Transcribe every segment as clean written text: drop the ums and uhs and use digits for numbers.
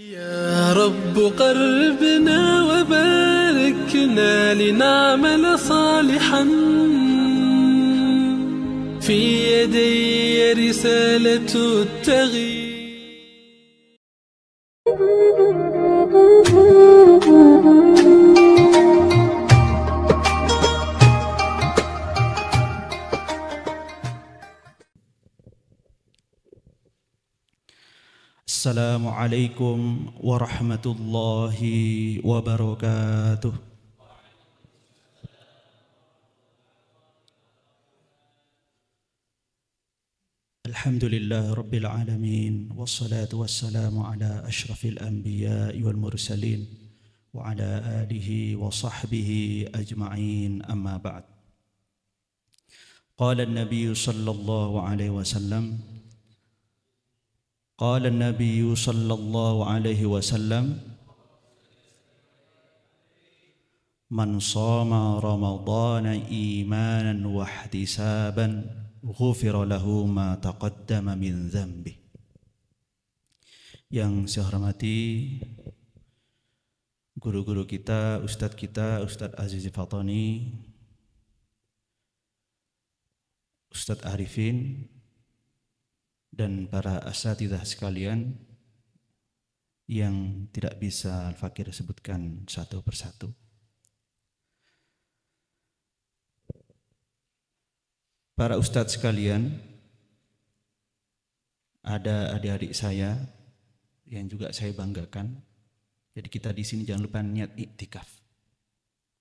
يا رب قربنا وباركنا لنعمل صالحا في يدي رسالة التغيير. Assalamualaikum warahmatullahi wabarakatuh. Alhamdulillah rabbil alamin, wassalatu wassalamu ala ashrafil anbiya'i wal mursalin wa ala alihi wa sahbihi ajma'in, amma ba'd. Qala an-nabiy sallallahu alaihi wasallam قال النبي صلى الله عليه وسلم من صام رمضان إيمانا واحتسابا غفر له ما تقدم من ذنبه. Yang saya hormati guru-guru kita, Ustadz Aziz Fatoni, Ustadz Arifin, dan para asatidzah sekalian yang tidak bisa Al-Fakir sebutkan satu persatu. Para ustadz sekalian, ada adik-adik saya yang juga saya banggakan. Jadi kita di sini jangan lupa niat iktikaf.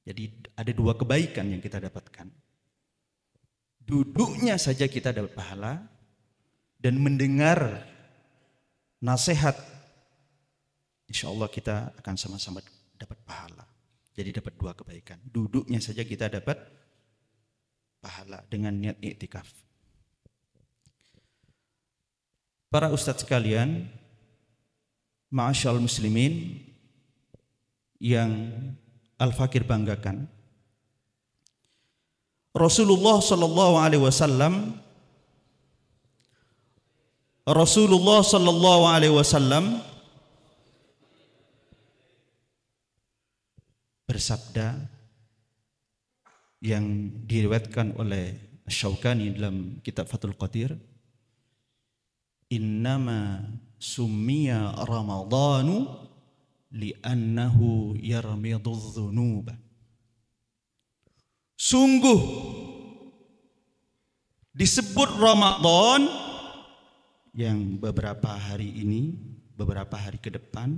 Jadi ada dua kebaikan yang kita dapatkan. Duduknya saja kita dapat pahala, dan mendengar nasihat, insya Allah kita akan sama-sama dapat pahala. Jadi dapat dua kebaikan. Duduknya saja kita dapat pahala dengan niat iktikaf. Para ustadz sekalian, ma'asyal muslimin yang Al-Fakir banggakan, Rasulullah sallallahu alaihi wasallam bersabda yang diriwayatkan oleh Asy-Syaukani dalam kitab Fathul Qadir, innama summiya ramadhanu li'annahu yarmidudz dzunuba. Sungguh disebut Ramadan yang beberapa hari ini, beberapa hari ke depan,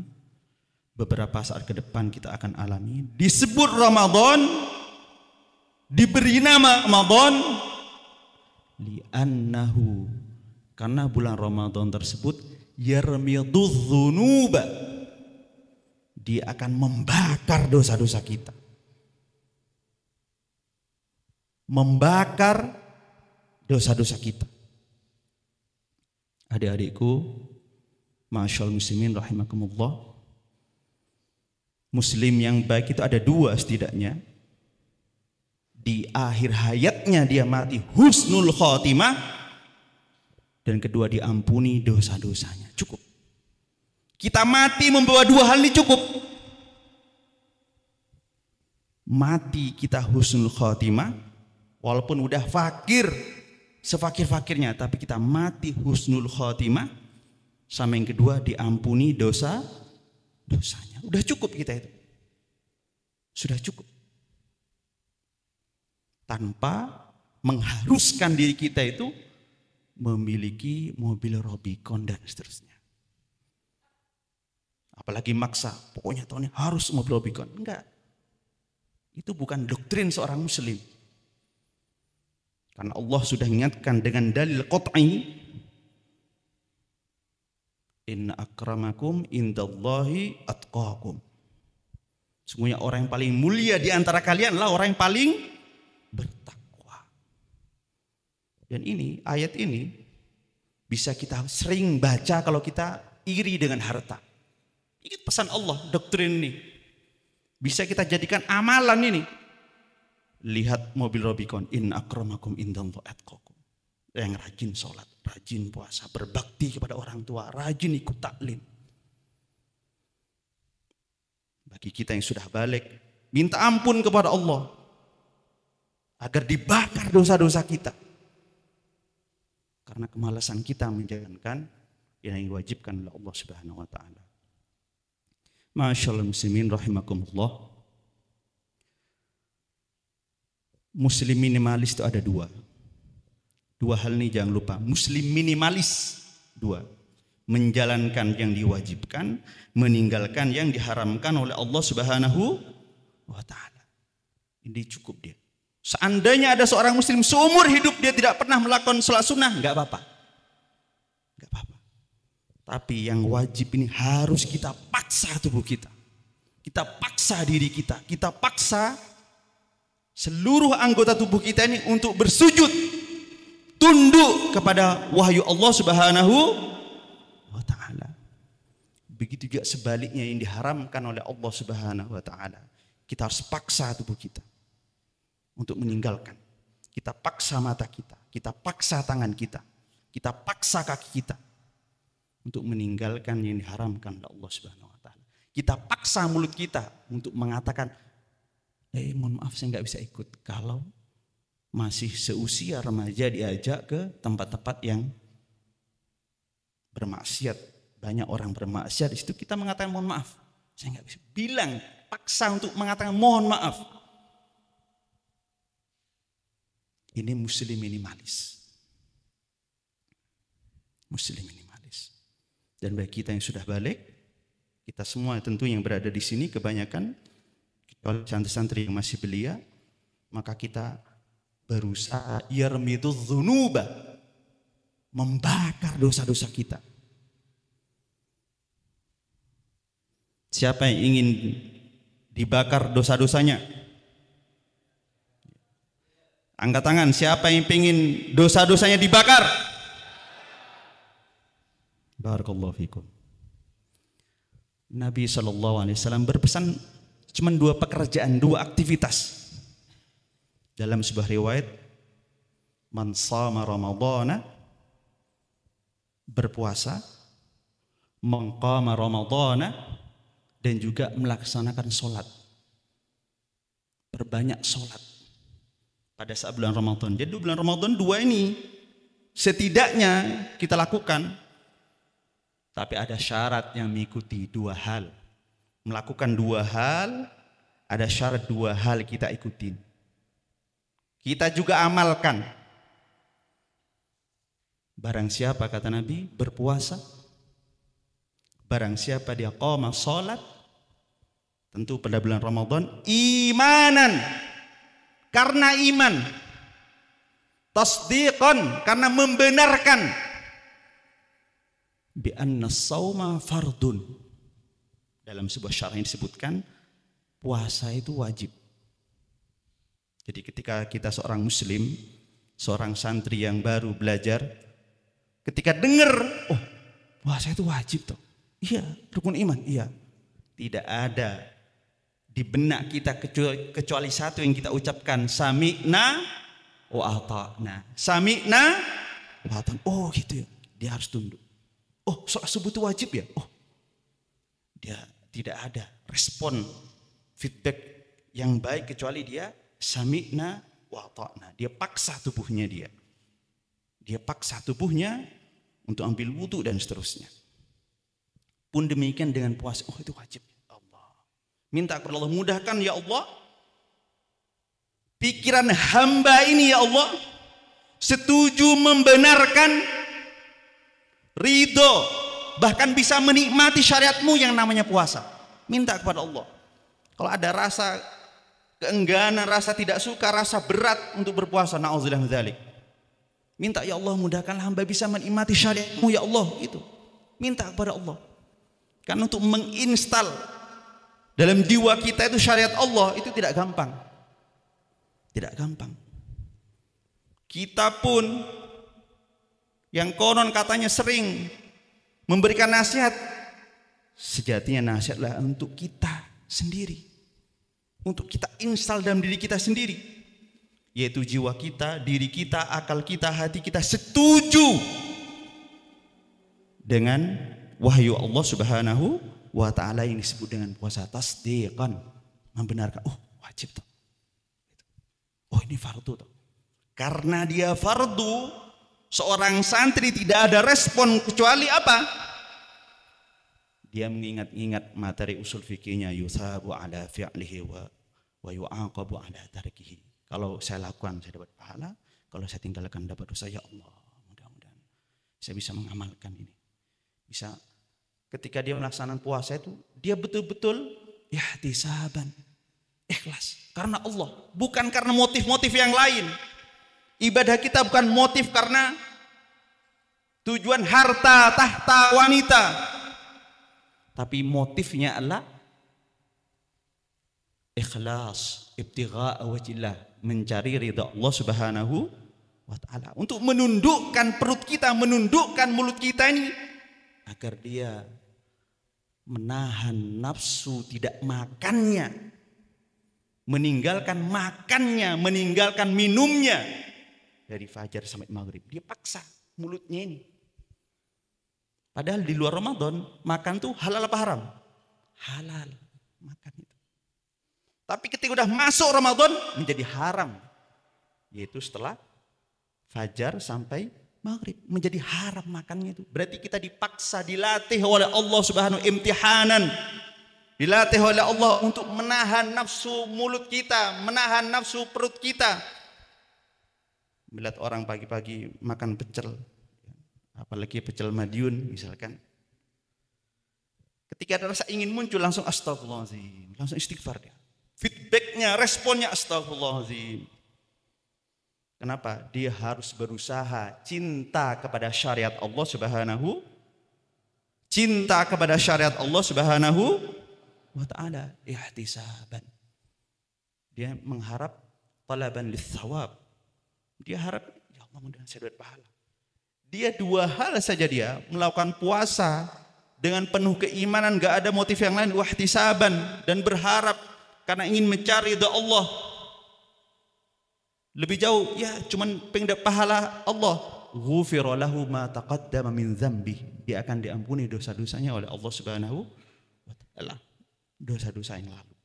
beberapa saat ke depan kita akan alami, disebut Ramadan, diberi nama Ramadan li'annahu, karena bulan Ramadan tersebut yarmidudz dzunuba, dia akan membakar dosa-dosa kita, membakar dosa-dosa kita. Adik-adikku, masyaallah muslimin rahimakumullah, muslim yang baik itu ada dua setidaknya. Di akhir hayatnya dia mati husnul khotimah, dan kedua diampuni dosa-dosanya. Cukup. Kita mati membawa dua hal ini cukup. Mati kita husnul khotimah, walaupun udah fakir, sefakir-fakirnya, tapi kita mati husnul khotimah, sama yang kedua diampuni dosanya. Udah cukup kita itu. Sudah cukup. Tanpa mengharuskan diri kita itu memiliki mobil Rubicon dan seterusnya. Apalagi maksa, pokoknya tahun ini harus mobil Rubicon. Enggak. Itu bukan doktrin seorang muslim. Karena Allah sudah ingatkan dengan dalil qat'i, inna akramakum indallahi atqakum. Sesungguhnya orang yang paling mulia di antara kalian adalah orang yang paling bertakwa. Dan ini, ayat ini bisa kita sering baca kalau kita iri dengan harta. Ingat pesan Allah, doktrin ini bisa kita jadikan amalan ini. Lihat mobil Rubicon, in akramakum indallahi atqakum. Yang rajin sholat, rajin puasa, berbakti kepada orang tua, rajin ikut taklim. bagi kita yang sudah balik, minta ampun kepada Allah agar dibakar dosa-dosa kita. Karena kemalasan kita menjalankan yang diwajibkan oleh Allah Subhanahu wa taala. Masyaallah muslimin rahimakumullah. Muslim minimalis itu ada dua. Dua hal ini jangan lupa. Muslim minimalis dua. Menjalankan yang diwajibkan, meninggalkan yang diharamkan oleh Allah Subhanahu wa taala. Ini cukup dia. Seandainya ada seorang muslim seumur hidup dia tidak pernah melakukan sholat sunnah, enggak apa-apa. Enggak apa-apa. Tapi yang wajib ini harus kita paksa tubuh kita. Kita paksa diri kita. Kita paksa seluruh anggota tubuh kita ini untuk bersujud, tunduk kepada wahyu Allah Subhanahu wa taala. Begitu juga sebaliknya yang diharamkan oleh Allah Subhanahu wa taala. Kita harus paksa tubuh kita untuk meninggalkan. Kita paksa mata kita, kita paksa tangan kita, kita paksa kaki kita untuk meninggalkan yang diharamkan oleh Allah Subhanahu wa taala. Kita paksa mulut kita untuk mengatakan, mohon maaf saya nggak bisa ikut. Kalau masih seusia remaja diajak ke tempat-tempat yang bermaksiat, banyak orang bermaksiat, di situ kita mengatakan mohon maaf, saya nggak bisa. Bilang, paksa untuk mengatakan mohon maaf. Ini muslim minimalis. Muslim minimalis. Dan bagi kita yang sudah balik, kita semua tentu yang berada di sini kebanyakan, kecuali santri-santri yang masih belia, maka kita berusaha yarmiduz dzunuba, membakar dosa-dosa kita. Siapa yang ingin dibakar dosa-dosanya? Angkat tangan, siapa yang ingin dosa-dosanya dibakar? Barakallahu fikum. Nabi SAW berpesan cuma dua pekerjaan, dua aktivitas. Dalam sebuah riwayat, man shama ramadhana, berpuasa, man qama ramadhana, dan juga melaksanakan sholat. Perbanyak sholat pada saat bulan Ramadan. Jadi bulan Ramadan dua ini setidaknya kita lakukan. Tapi ada syarat yang mengikuti dua hal. Melakukan dua hal, ada syarat dua hal kita ikutin. Kita juga amalkan. Barang siapa kata Nabi berpuasa, barang siapa dia qama salat, tentu pada bulan Ramadan, imanan, karena iman, tasdiqan, karena membenarkan, bi anna shauma fardun. Dalam sebuah syarah yang disebutkan puasa itu wajib. Jadi ketika kita seorang muslim, seorang santri yang baru belajar, ketika dengar, oh puasa itu wajib toh. Iya, rukun iman, iya. Tidak ada di benak kita kecuali satu yang kita ucapkan, sami'na wa ata'na. Sami'na wa ata'na. Oh gitu ya, dia harus tunduk. Oh sholat subuh itu wajib ya. Oh dia tidak ada respon feedback yang baik kecuali dia sami'na wa ata'na. Dia paksa tubuhnya dia. Dia paksa tubuhnya untuk ambil wudu dan seterusnya. Pun demikian dengan puasa. Oh itu wajib. Minta kepada Allah, mudahkan ya Allah pikiran hamba ini ya Allah, setuju membenarkan, ridho, bahkan bisa menikmati syariatmu yang namanya puasa. Minta kepada Allah. Kalau ada rasa keengganan, rasa tidak suka, rasa berat untuk berpuasa, na'udzubillah min dzalik, minta ya Allah mudahkan hamba bisa menikmati syariatmu ya Allah. Itu minta kepada Allah. Karena untuk menginstal dalam jiwa kita itu syariat Allah itu tidak gampang. Tidak gampang. Kita pun yang konon katanya sering memberikan nasihat, sejatinya nasihatlah untuk kita sendiri. Untuk kita install dalam diri kita sendiri. Yaitu jiwa kita, diri kita, akal kita, hati kita setuju dengan wahyu Allah Subhanahu wa ta'ala yang disebut dengan puasa tasdiqan, membenarkan, oh wajib tuh. Oh ini fardu tuh. Karena dia fardu, seorang santri tidak ada respon kecuali apa? Dia mengingat-ingat materi usul fikihnya, yusabu ala fi'lihi wa yu'aqabu ala tarkihi. Kalau saya lakukan saya dapat pahala, kalau saya tinggalkan dapat dosa. Ya Allah, mudah-mudahan saya bisa mengamalkan ini. Bisa ketika dia melaksanakan puasa itu, dia betul-betul ihtisaban, ikhlas karena Allah, bukan karena motif-motif yang lain. Ibadah kita bukan motif karena tujuan harta, tahta, wanita, tapi motifnya adalah ikhlas, ibtigha' wajhillah, mencari ridha Allah Subhanahu wa ta'ala, untuk menundukkan perut kita, menundukkan mulut kita ini agar dia menahan nafsu tidak makannya, meninggalkan makannya, meninggalkan minumnya dari fajar sampai maghrib. Dia paksa mulutnya ini. Padahal di luar Ramadan makan tuh halal apa haram? Halal makan itu. Tapi ketika udah masuk Ramadan menjadi haram, yaitu setelah fajar sampai maghrib menjadi haram makannya itu. Berarti kita dipaksa, dilatih oleh Allah Subhanahu imtihanan, dilatih oleh Allah untuk menahan nafsu mulut kita, menahan nafsu perut kita. Melihat orang pagi-pagi makan pecel, apalagi pecel Madiun misalkan, ketika ada rasa ingin muncul langsung astagfirullahaladzim, langsung istighfar dia. Feedbacknya, responnya astagfirullahaladzim. Kenapa? Dia harus berusaha cinta kepada syariat Allah Subhanahu, cinta kepada syariat Allah Subhanahu wa ta'ala, ihtisaban. Dia mengharap talaban litsawab. Dia harap, ya Allah mudah-mudahan saya dapat pahala. Dia dua hal saja, dia melakukan puasa dengan penuh keimanan, gak ada motif yang lain, ihtisaban, dan berharap karena ingin mencari ridha Allah. Lebih jauh, ya cuman pengen dapat pahala Allah. Ghufira lahu ma taqaddama min dzambi. Dia akan diampuni dosa-dosanya oleh Allah Subhanahu wa ta'ala. Dosa-dosa yang lalu.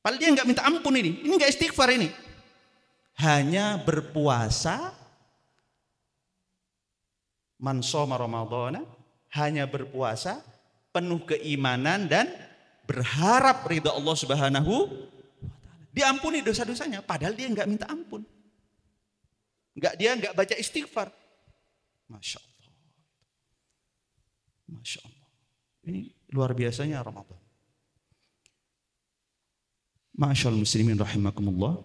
Padahal dia enggak minta ampun ini. Ini enggak istighfar ini. Hanya berpuasa, man shoma ramadhana, hanya berpuasa penuh keimanan dan berharap ridha Allah Subhanahu wa ta'ala. Diampuni dosa-dosanya, padahal dia enggak minta ampun. Dia enggak baca istighfar. Masya Allah. Masya Allah. Ini luar biasanya Ramadan. Ma'asyal muslimin rahimakumullah.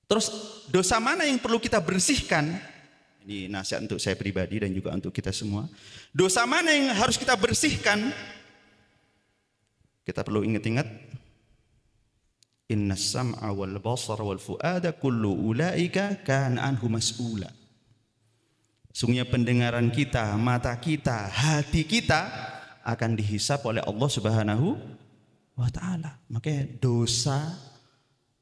Terus dosa mana yang perlu kita bersihkan? Ini nasihat untuk saya pribadi dan juga untuk kita semua. Dosa mana yang harus kita bersihkan? Kita perlu ingat-ingat. Innas sam'a wal basara wal fu'ada kullu ulaika kana anhu mas'ula. Sungguhnya pendengaran kita, mata kita, hati kita akan dihisap oleh Allah Subhanahu wa ta'ala. Makanya dosa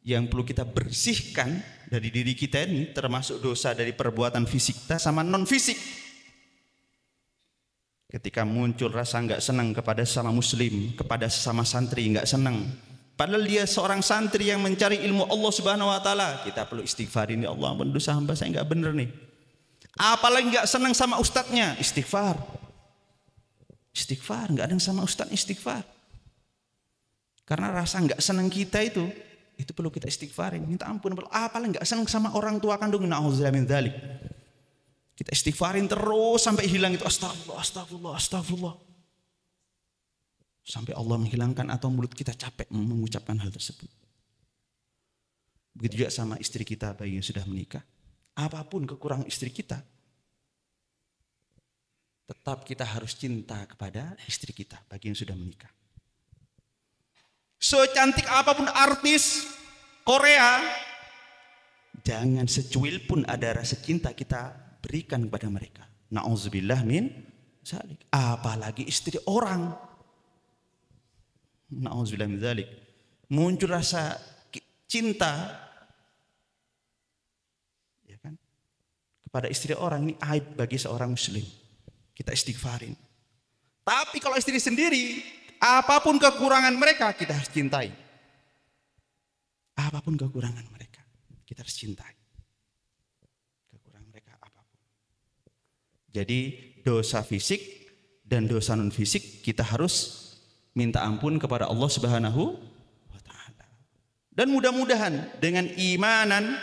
yang perlu kita bersihkan dari diri kita ini, termasuk dosa dari perbuatan fisik kita sama non fisik. Ketika muncul rasa enggak senang kepada sesama muslim, kepada sesama santri enggak senang, padahal dia seorang santri yang mencari ilmu Allah Subhanahu wa ta'ala, kita perlu istighfar. Ini Allah, ampun dosa hamba saya enggak benar nih. Apalagi enggak senang sama ustadznya, istighfar. Istighfar, enggak ada yang sama ustadz, istighfar. Karena rasa enggak senang kita itu perlu kita istighfarin, minta ampun. Apalagi enggak senang sama orang tua kandung, na'udzubillah min dzalik. Kita istighfarin terus sampai hilang itu, astagfirullah, astagfirullah, astagfirullah. Sampai Allah menghilangkan atau mulut kita capek mengucapkan hal tersebut. Begitu juga sama istri kita bagi yang sudah menikah. Apapun kekurangan istri kita, tetap kita harus cinta kepada istri kita bagi yang sudah menikah. Secantik apapun artis Korea, jangan secuil pun ada rasa cinta kita berikan kepada mereka. Na'udzubillah min dzalik. Apalagi istri orang. Na'udzubillah min dzalik. Muncul rasa cinta, ya kan, kepada istri orang, ini aib bagi seorang muslim. Kita istighfarin. Tapi kalau istri sendiri, Apapun kekurangan mereka, kita harus cintai. Apapun kekurangan mereka, kita harus cintai. Kekurangan mereka apapun. Jadi dosa fisik dan dosa non fisik kita harus minta ampun kepada Allah Subhanahu wa Ta'ala. Dan mudah-mudahan dengan imanan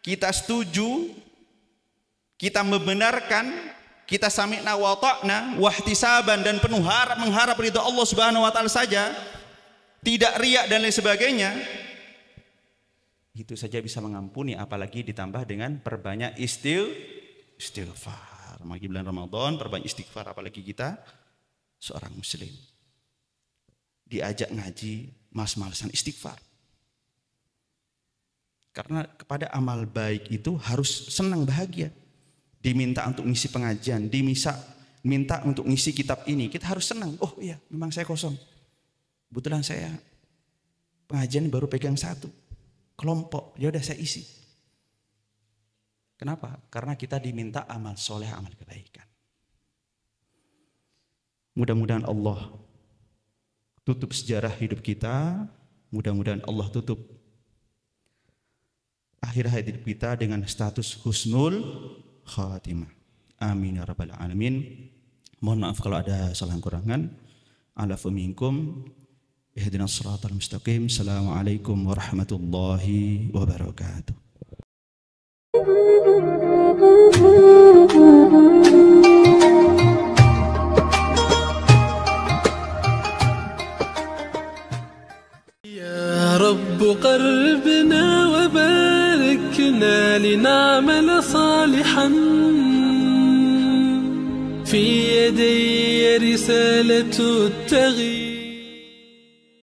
kita setuju, kita membenarkan, kita sami'na wa ta'na wahtisaban dan penuh mengharap ridha Allah Subhanahu wa Ta'ala saja, tidak riak dan lain sebagainya, itu saja bisa mengampuni, apalagi ditambah dengan perbanyak istighfar. Magi bulan Ramadan perbanyak istighfar, apalagi kita seorang muslim diajak ngaji mas-malasan istighfar. Karena kepada amal baik itu harus senang, bahagia. Diminta untuk ngisi pengajian, minta untuk ngisi kitab ini, kita harus senang. Oh iya, memang saya kosong. Kebetulan saya pengajian baru pegang 1 kelompok, ya udah saya isi. Kenapa? Karena kita diminta amal soleh, amal kebaikan. Mudah-mudahan Allah tutup sejarah hidup kita. Mudah-mudahan Allah tutup akhir hayat hidup kita dengan status husnul khatimah. Amin ya rabbal alamin. Mohon maaf kalau ada salah kurangan. Alafu minkum. Ihdinas siratal mustaqim. Assalamualaikum warahmatullahi wabarakatuh. يا رب قربنا وباركنا لنعمل صالحا في يدي رسالة التغيير.